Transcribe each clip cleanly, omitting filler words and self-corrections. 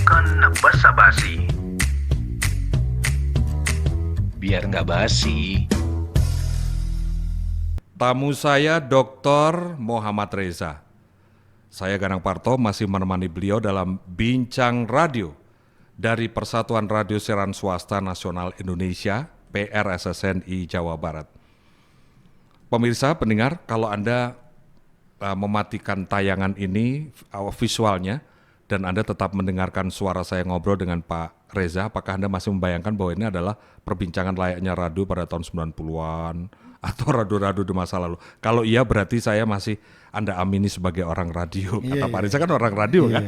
bukan basa-basi. Biar nggak basi. Tamu saya Dr. Muhammad Reza. Saya Ganang Parto masih menemani beliau dalam Bincang Radio dari Persatuan Radio Siaran Swasta Nasional Indonesia, PRSSNI Jawa Barat. Pemirsa, pendengar, kalau Anda mematikan tayangan ini, visualnya, dan Anda tetap mendengarkan suara saya ngobrol dengan Pak Reza, apakah Anda masih membayangkan bahwa ini adalah perbincangan layaknya radio pada tahun 90-an atau radio-radio di masa lalu? Kalau iya, berarti saya masih Anda amini sebagai orang radio. Kata Pak Reza kan orang radio kan?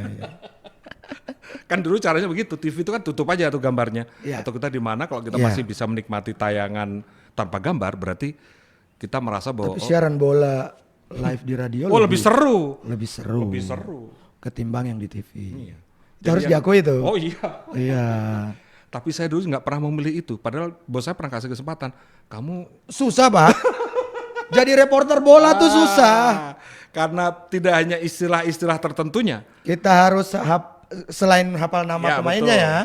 Kan dulu caranya begitu, TV itu kan tutup aja tuh gambarnya. Atau kita di mana kalau kita masih bisa menikmati tayangan tanpa gambar, berarti kita merasa bahwa Tapi siaran bola live di radio lebih seru. Lebih seru. Lebih seru. Ketimbang yang di TV. Iya. Itu harus diakui itu. Oh iya. Iya. Tapi saya dulu nggak pernah memilih itu. Padahal bos saya pernah kasih kesempatan. Kamu Susah, Pak. Jadi reporter bola tuh susah. Karena tidak hanya istilah-istilah tertentunya. Kita harus selain hafal nama pemainnya betul. ya.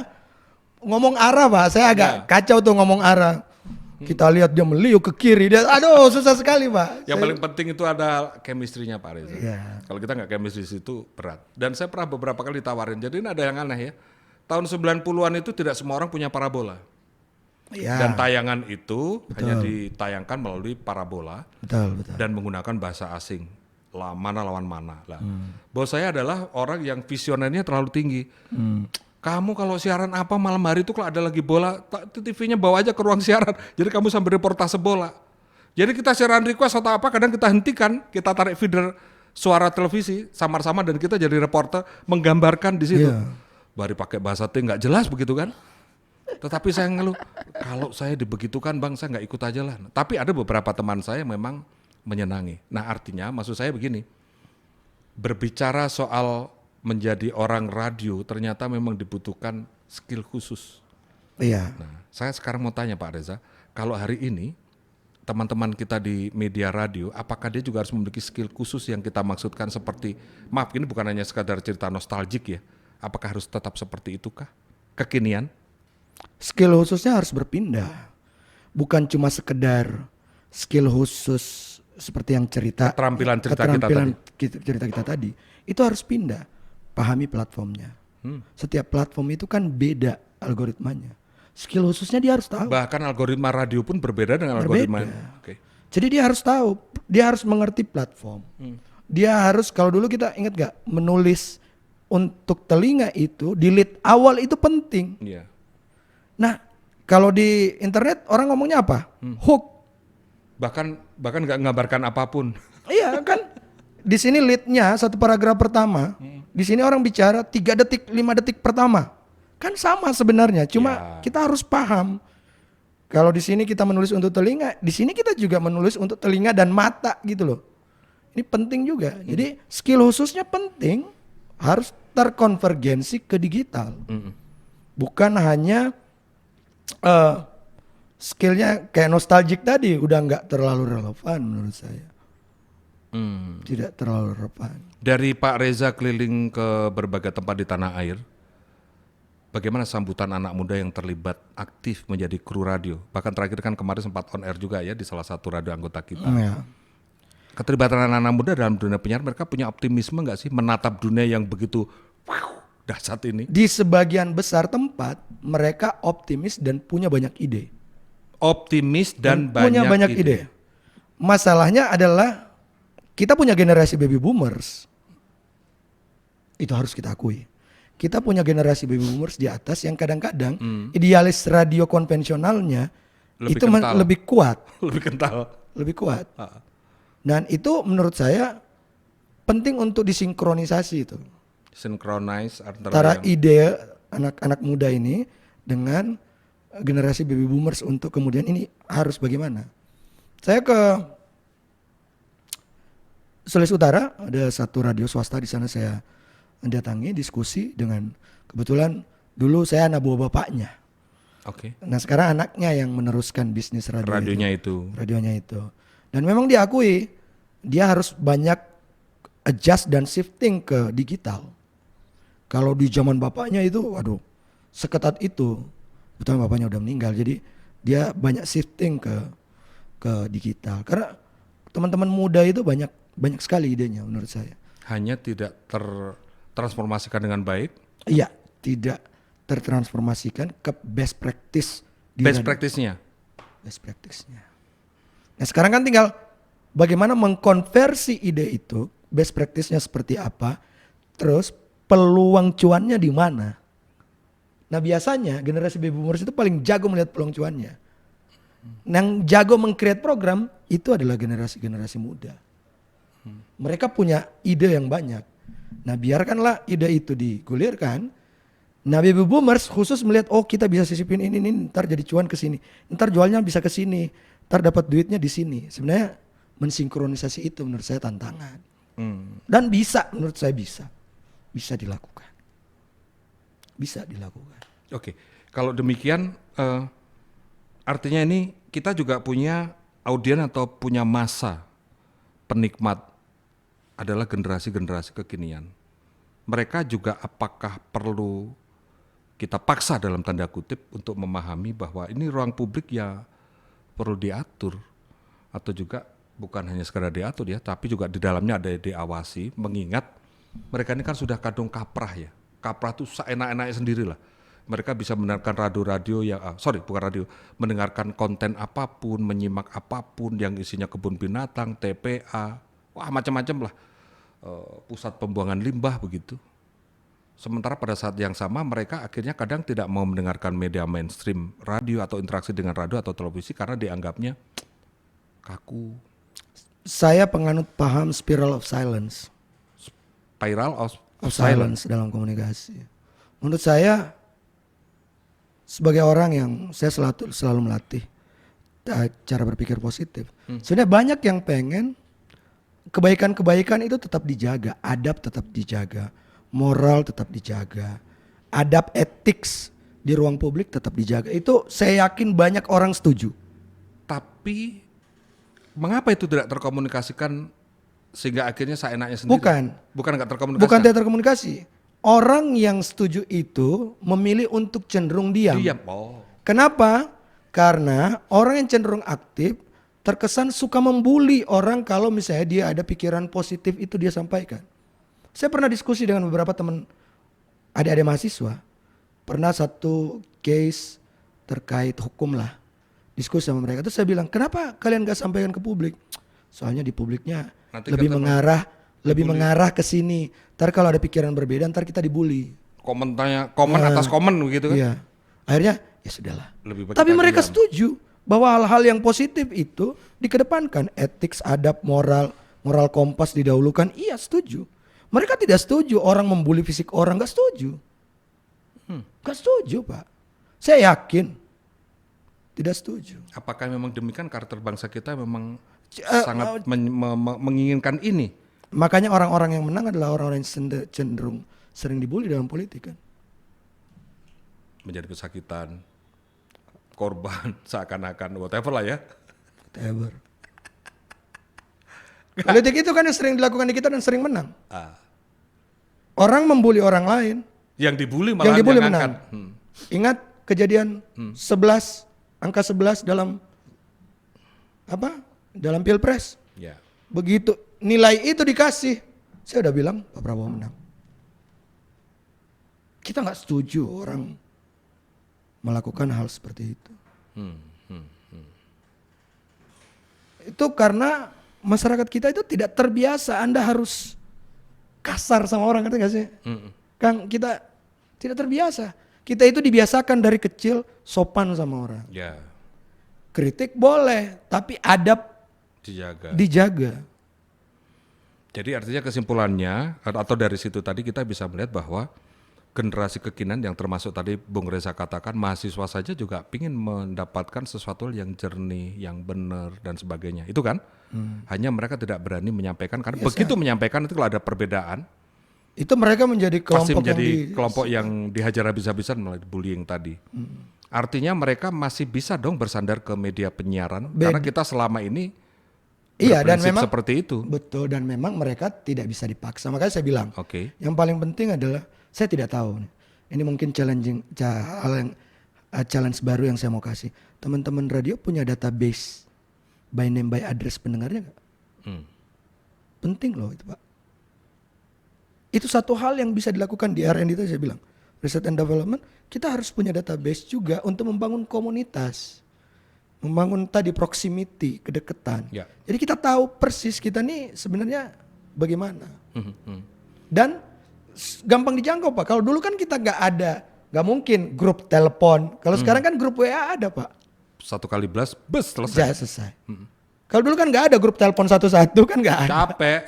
Ngomong arah, Pak. Saya agak kacau tuh ngomong arah. Kita lihat dia meliuk ke kiri, dia aduh susah sekali, Pak. Yang paling penting itu ada chemistry-nya Pak Reza. Iya. Kalau kita nggak chemistry di situ berat. Dan saya pernah beberapa kali ditawarin. Jadi ini ada yang aneh ya. Tahun 90-an itu tidak semua orang punya parabola. Iya. Dan tayangan itu hanya ditayangkan melalui parabola Betul. dan menggunakan bahasa asing. Mana lawan mana. Lah. Bos saya adalah orang yang visionernya terlalu tinggi. Kamu kalau siaran apa malam hari itu kalau ada lagi bola, TV-nya bawa aja ke ruang siaran. Jadi kamu sambil reportase bola. Jadi kita siaran request atau apa kadang kita hentikan, kita tarik feeder suara televisi samar-samar dan kita jadi reporter menggambarkan di situ. Baru pakai bahasa T nggak jelas begitu kan? Tetapi saya ngeluh, kalau saya dibegitukan bang saya nggak ikut aja lah. Tapi ada beberapa teman saya memang menyenangi. Nah artinya maksud saya begini, berbicara soal menjadi orang radio ternyata memang dibutuhkan skill khusus. Iya. Nah, saya sekarang mau tanya Pak Reza, kalau hari ini teman-teman kita di media radio, apakah dia juga harus memiliki skill khusus yang kita maksudkan seperti, maaf ini bukan hanya sekadar cerita nostalgik ya, apakah harus tetap seperti itukah? Kekinian? Skill khususnya harus berpindah. Bukan cuma sekedar skill khusus seperti yang Keterampilan cerita kita tadi. Itu harus pindah. Pahami platformnya. Setiap platform itu kan beda algoritmanya. Skill khususnya dia harus tahu. Bahkan algoritma radio pun berbeda dengan algoritma. Oke. Jadi dia harus tahu, dia harus mengerti platform. Dia harus, kalau dulu kita ingat gak, menulis untuk telinga itu, di lead awal itu penting. Iya. Nah, kalau di internet orang ngomongnya apa? Hook. Bahkan nggak ngabarkan apapun. Iya kan? Di sini leadnya satu paragraf pertama, di sini orang bicara 3 detik, 5 detik pertama. Kan sama sebenarnya, cuma kita harus paham. Kalau di sini kita menulis untuk telinga, di sini kita juga menulis untuk telinga dan mata gitu loh. Ini penting juga. Jadi skill khususnya penting, harus terkonvergensi ke digital. Bukan hanya skillnya kayak nostalgic tadi, udah nggak terlalu relevan menurut saya. Tidak terlalu relevan. Dari Pak Reza keliling ke berbagai tempat di tanah air, bagaimana sambutan anak muda yang terlibat aktif menjadi kru radio? Bahkan terakhir kan kemarin sempat on air juga ya di salah satu radio anggota kita. Keterlibatan anak-anak muda dalam dunia penyiaran, mereka punya optimisme nggak sih menatap dunia yang begitu dahsyat ini? Di sebagian besar tempat mereka optimis dan punya banyak ide. Optimis dan punya banyak ide. Masalahnya adalah kita punya generasi baby boomers. Itu harus kita akui. Kita punya generasi baby boomers di atas yang kadang-kadang idealis radio konvensionalnya lebih kuat. Lebih kuat. Dan itu menurut saya penting untuk disinkronisasi itu. Sinkronize antara ide anak-anak muda ini dengan generasi baby boomers untuk kemudian ini harus bagaimana. Saya ke Sulawesi Utara, ada satu radio swasta di sana saya datangi, diskusi dengan, kebetulan dulu saya anak buah bapaknya. Oke. Nah sekarang anaknya yang meneruskan bisnis radionya itu. Dan memang diakui dia harus banyak adjust dan shifting ke digital. Kalau di zaman bapaknya itu, waduh, seketat itu. Betul, bapaknya udah meninggal, jadi dia banyak shifting ke digital. Karena teman-teman muda itu banyak sekali idenya menurut saya. Hanya tidak tertransformasikan dengan baik. Iya, tidak tertransformasikan ke best practice. Best practice-nya. Best practice-nya. Nah sekarang kan tinggal bagaimana mengkonversi ide itu, best practice-nya seperti apa, terus peluang cuannya di mana. Nah biasanya generasi baby boomers itu paling jago melihat peluang cuannya. Yang jago meng-create program itu adalah generasi muda. Mereka punya ide yang banyak. Nah biarkanlah ide itu digulirkan. Nah baby boomers khusus melihat, oh kita bisa sisipin ini, ntar jadi cuan ke sini, ntar jualnya bisa ke sini, ntar dapat duitnya di sini. Sebenarnya mensinkronisasi itu menurut saya tantangan. Dan bisa, menurut saya bisa dilakukan. Bisa dilakukan. Oke, kalau demikian artinya ini kita juga punya audien atau punya masa penikmat adalah generasi-generasi kekinian. Mereka juga apakah perlu kita paksa dalam tanda kutip untuk memahami bahwa ini ruang publik ya perlu diatur, atau juga bukan hanya sekadar diatur ya, tapi juga di dalamnya ada diawasi, mengingat mereka ini kan sudah kadung kaprah ya. Kaprah itu seenak-enaknya sendirilah. Mereka bisa mendengarkan radio-radio yang, mendengarkan konten apapun, menyimak apapun yang isinya kebun binatang, TPA, wah macam-macam lah, pusat pembuangan limbah begitu. Sementara pada saat yang sama mereka akhirnya kadang tidak mau mendengarkan media mainstream, radio atau interaksi dengan radio atau televisi karena dianggapnya kaku. Saya penganut paham spiral of silence. Spiral of silence dalam komunikasi. Menurut saya sebagai orang yang saya selalu melatih cara berpikir positif. Sebenarnya banyak yang pengen kebaikan-kebaikan itu tetap dijaga, adab tetap dijaga, moral tetap dijaga, adab ethics di ruang publik tetap dijaga. Itu saya yakin banyak orang setuju. Tapi mengapa itu tidak terkomunikasikan sehingga akhirnya seenaknya sendiri? Bukan nggak terkomunikasi. Bukan tidak terkomunikasi. Orang yang setuju itu memilih untuk cenderung diam. Oh. Kenapa? Karena orang yang cenderung aktif terkesan suka membuli orang kalau misalnya dia ada pikiran positif itu dia sampaikan. Saya pernah diskusi dengan beberapa teman adik-adik mahasiswa. Pernah satu case terkait hukum lah. Diskusi sama mereka. Terus saya bilang, kenapa kalian gak sampaikan ke publik? Soalnya di publiknya nanti lebih mengarah ke sini. Ntar kalau ada pikiran berbeda, ntar kita dibully. Komen atas komen begitu kan? Iya. Akhirnya ya sudahlah. Tapi mereka setuju bahwa hal-hal yang positif itu dikedepankan, etik, adab, moral kompas didahulukan. Iya setuju. Mereka tidak setuju orang membuli fisik orang, gak setuju. Gak setuju Pak. Saya yakin tidak setuju. Apakah memang demikian karakter bangsa kita memang sangat menginginkan ini? Makanya orang-orang yang menang adalah orang-orang yang cenderung sering dibully dalam politik kan. Menjadi pesakitan, korban, seakan-akan whatever lah ya. Whatever. Politik itu kan yang sering dilakukan di kita dan sering menang. Orang membuli orang lain. Yang dibully malah yang menang. Ingat kejadian 11 dalam dalam Pilpres. Ya. Begitu nilai itu dikasih, saya udah bilang Pak Prabowo menang. Kita nggak setuju orang melakukan hal seperti itu. Itu karena masyarakat kita itu tidak terbiasa. Anda harus kasar sama orang, ngerti nggak sih? Kang, kita tidak terbiasa. Kita itu dibiasakan dari kecil sopan sama orang. Ya. Kritik boleh, tapi adab dijaga. Jadi artinya kesimpulannya atau dari situ tadi kita bisa melihat bahwa generasi kekinian yang termasuk tadi Bung Reza katakan mahasiswa saja juga ingin mendapatkan sesuatu yang jernih, yang benar dan sebagainya. Itu kan? Hanya mereka tidak berani menyampaikan karena begitu menyampaikan itu kalau ada perbedaan itu mereka menjadi kelompok yang dihajar habis-habisan melalui bullying tadi. Artinya mereka masih bisa dong bersandar ke media penyiaran karena kita selama ini dan memang seperti itu. Betul, dan memang mereka tidak bisa dipaksa. Makanya saya bilang, yang paling penting adalah Saya tidak tahu. Ini mungkin hal yang challenge baru yang saya mau kasih. Teman-teman radio punya database by name by address pendengarnya nggak? Penting loh itu Pak. Itu satu hal yang bisa dilakukan di R&D itu saya bilang. Research and Development, kita harus punya database juga untuk membangun komunitas. Membangun tadi proximity, kedekatan. Ya. Jadi kita tahu persis kita nih sebenarnya bagaimana. Dan gampang dijangkau Pak. Kalau dulu kan kita nggak mungkin grup telepon. Kalau sekarang kan grup WA ada Pak. 1 kali blast, bus selesai. Selesai. Kalau dulu kan nggak ada grup telepon satu-satu kan nggak ada. Capek.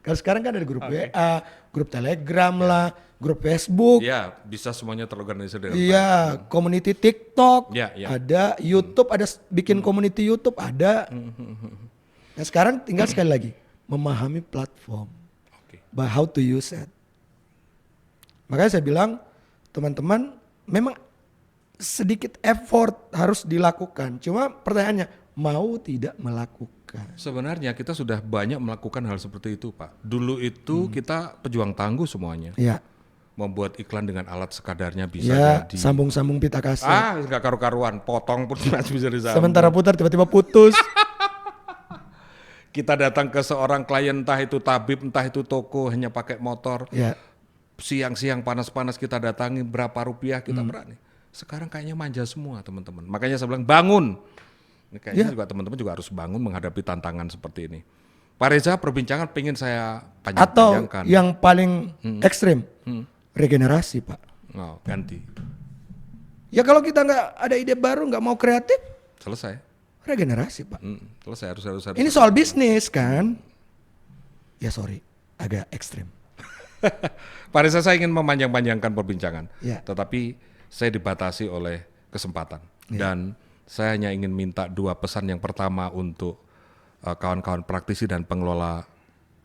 Kalau sekarang kan ada grup WA, grup Telegram lah, grup Facebook. Ya, bisa semuanya terorganisir dengan Iya, community TikTok, Ya, ya. ada YouTube, ada bikin community YouTube, ada. Nah sekarang tinggal sekali lagi memahami platform, Oke. by how to use it. Makanya saya bilang teman-teman memang sedikit effort harus dilakukan. Cuma pertanyaannya mau tidak melakukan. Sebenarnya kita sudah banyak melakukan hal seperti itu, Pak. Dulu itu kita pejuang tangguh semuanya. Ya, Membuat iklan dengan alat sekadarnya bisa ya jadi. sambung-sambung pita kaset. Nggak karu-karuan, potong pun masih bisa disambung. Sementara putar tiba-tiba putus. Kita datang ke seorang klien, entah itu tabib, entah itu toko, hanya pakai motor. Ya, Siang-siang panas-panas kita datangi, berapa rupiah kita berani. Sekarang kayaknya manja semua teman-teman. Makanya saya bilang bangun. Ini kayaknya juga teman-teman juga harus bangun menghadapi tantangan seperti ini. Pak Reza, perbincangan pengen saya atau panjang-panjangkan. yang paling ekstrim, regenerasi Pak. Oh, ganti. Ya kalau kita nggak ada ide baru, nggak mau kreatif, Selesai. regenerasi Pak. Selesai harus. Ini soal bisnis kan? Ya sorry, agak ekstrim. Pak Reza, saya ingin memanjang-panjangkan perbincangan. Ya. Tetapi saya dibatasi oleh kesempatan. Dan saya hanya ingin minta 2 pesan. Yang pertama untuk kawan-kawan praktisi dan pengelola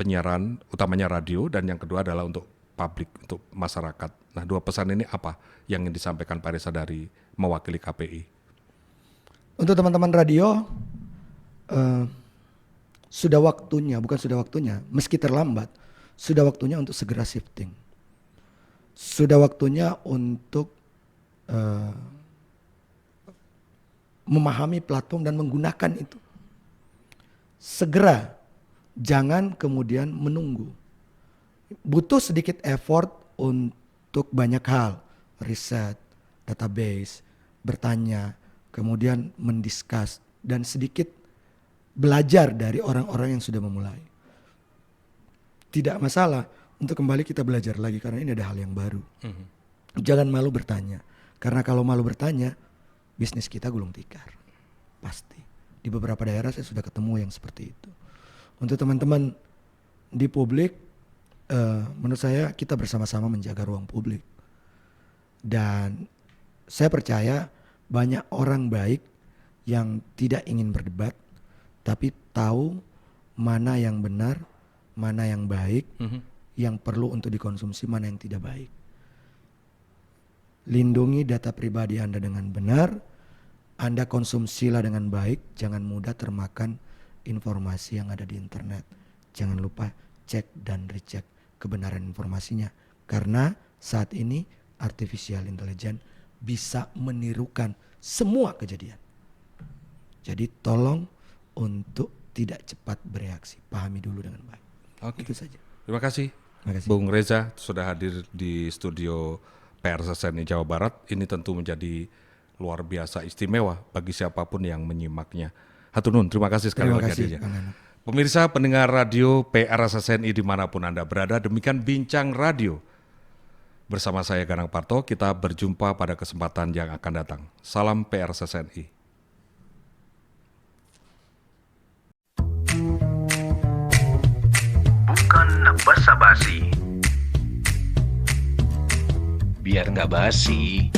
penyiaran, utamanya radio. Dan yang kedua adalah untuk publik, untuk masyarakat. Nah 2 pesan ini apa yang ingin disampaikan Pak Reza dari mewakili KPI? Untuk teman-teman radio, sudah waktunya, bukan sudah waktunya, meski terlambat, sudah waktunya untuk segera shifting. Sudah waktunya untuk memahami platform dan menggunakan itu. Segera, jangan kemudian menunggu. Butuh sedikit effort untuk banyak hal, riset, database, bertanya, kemudian mendiskus dan sedikit belajar dari orang-orang yang sudah memulai. Tidak masalah untuk kembali kita belajar lagi karena ini ada hal yang baru. Jangan malu bertanya, karena kalau malu bertanya, bisnis kita gulung tikar. Pasti. Di beberapa daerah saya sudah ketemu yang seperti itu. Untuk teman-teman di publik, menurut saya kita bersama-sama menjaga ruang publik. Dan saya percaya banyak orang baik yang tidak ingin berdebat, tapi tahu mana yang benar, mana yang baik, yang perlu untuk dikonsumsi, mana yang tidak baik. Lindungi data pribadi Anda dengan benar, Anda konsumsilah dengan baik, jangan mudah termakan informasi yang ada di internet. Jangan lupa cek dan recheck kebenaran informasinya. Karena saat ini artificial intelligence bisa menirukan semua kejadian. Jadi tolong untuk tidak cepat bereaksi, pahami dulu dengan baik. Oke. Itu saja. Terima kasih. Terima kasih. Bung Reza sudah hadir di studio PRSSNI Jawa Barat. Ini tentu menjadi luar biasa istimewa bagi siapapun yang menyimaknya. Hatur nuhun, terima kasih sekali Terima lagi kasih, hadirnya. Kang Nano. Pemirsa pendengar radio PRSSNI dimanapun Anda berada, demikian Bincang Radio. Bersama saya Ganang Parto, kita berjumpa pada kesempatan yang akan datang. Salam PRSSNI. Bukan basa-basi. Biar nggak basi.